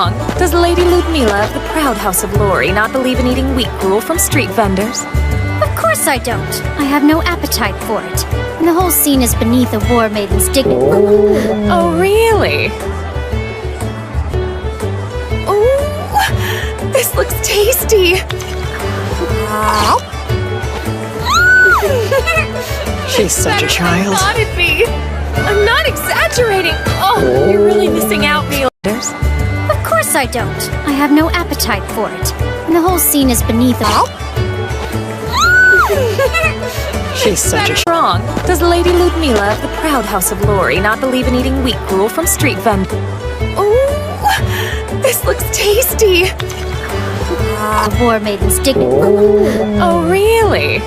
wrong? Does Lady Ludmila of the Proud House of Lori not believe in eating wheat gruel from street vendors? Of course I don't. I have no appetite for it. And the whole scene is beneath a war maiden's dignity. Oh, really? Ooh, this looks tasty. She's such a child. Not at me. I'm not exaggerating. Oh, you're really missing out, Mealders. Of course I don't. I have no appetite for it. And the whole scene is beneath a... She's such a Wrong. Does Lady Ludmila of the Proud House of Lori not believe in eating wheat gruel from street vendors? Ooh, this looks tasty. A war maiden's dignity. Oh, really?